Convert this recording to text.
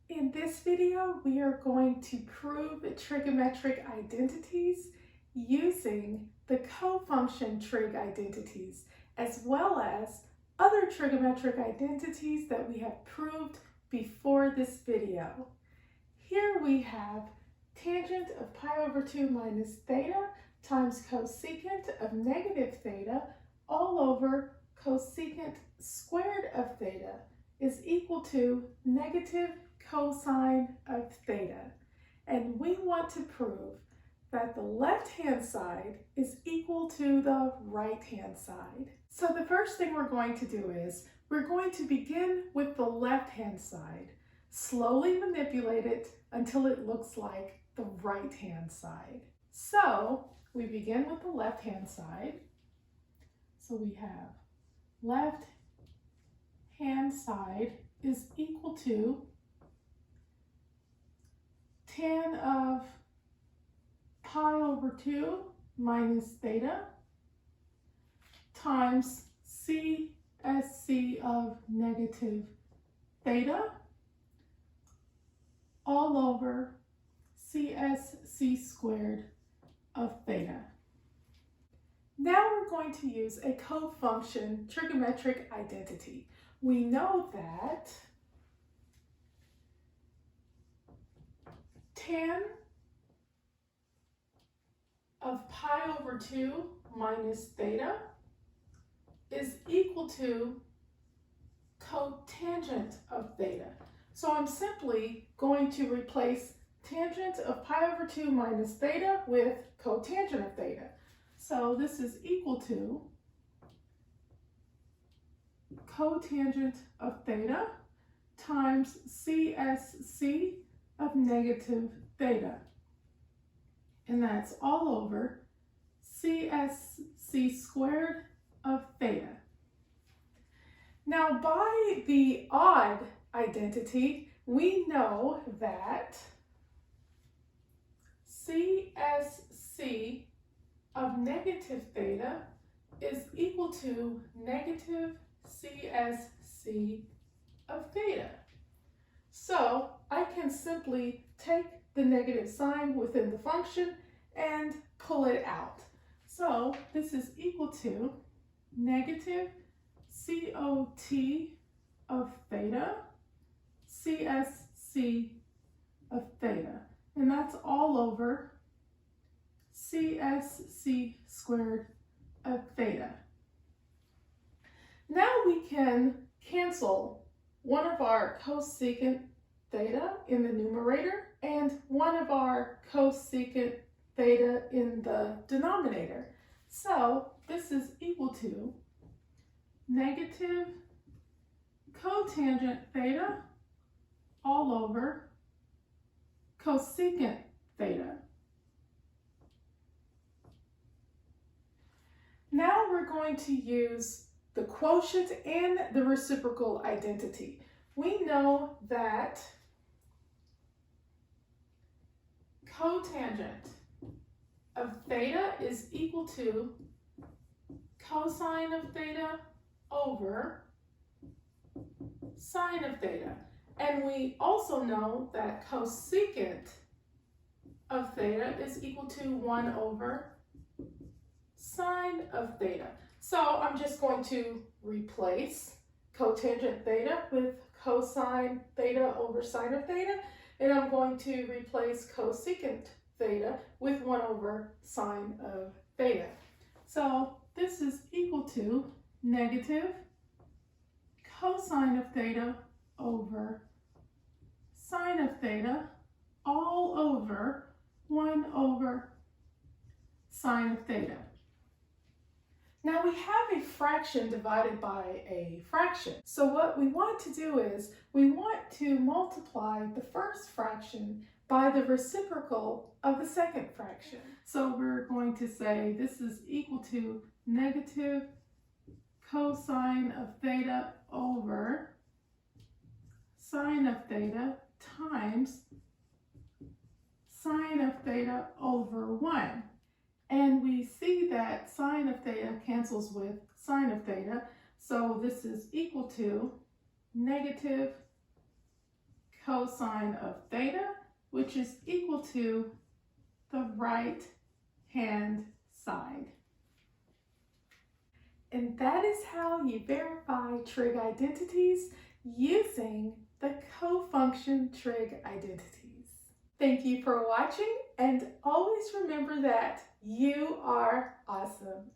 In this video, we are going to prove trigonometric identities using the cofunction trig identities, as well as other trigonometric identities that we have proved before this video. Here we have tangent of pi over 2 minus theta times cosecant of negative theta all over cosecant squared of theta is equal to negative cosine of theta. And we want to prove that the left-hand side is equal to the right-hand side. So the first thing we're going to do is we're going to begin with the left-hand side. Slowly manipulate it until it looks like the right-hand side. So we begin with the left-hand side. So we have left-hand side is equal to tan of pi over 2 minus theta times CSC of negative theta all over CSC squared of theta. Now we're going to use a cofunction trigonometric identity. We know that tan of pi over 2 minus theta is equal to cotangent of theta. So I'm simply going to replace tangent of pi over 2 minus theta with cotangent of theta. So this is equal to cotangent of theta times CSC of negative theta. And that's all over CSC squared of theta. Now by the odd identity, we know that CSC of negative theta is equal to negative CSC of theta. So I can simply take the negative sign within the function and pull it out. So this is equal to negative COT of theta, CSC of theta. And that's all over CSC squared of theta. Now we can cancel one of our cosecant theta in the numerator and one of our cosecant theta in the denominator. So this is equal to negative cotangent theta all over cosecant theta. Now we're going to use the quotient and the reciprocal identity. We know that cotangent of theta is equal to cosine of theta over sine of theta. And we also know that cosecant of theta is equal to 1 over sine of theta. So I'm just going to replace cotangent theta with cosine theta over sine of theta, and I'm going to replace cosecant theta with 1 over sine of theta. So this is equal to negative cosine of theta over sine of theta all over 1 over sine of theta. Now we have a fraction divided by a fraction. So what we want to do is we want to multiply the first fraction by the reciprocal of the second fraction. So we're going to say this is equal to negative cosine of theta over sine of theta times sine of theta over 1. And we see that sine of theta cancels with sine of theta. So this is equal to negative cosine of theta, which is equal to the right-hand side. And that is how you verify trig identities using the cofunction trig identities. Thank you for watching, and always remember that you are awesome.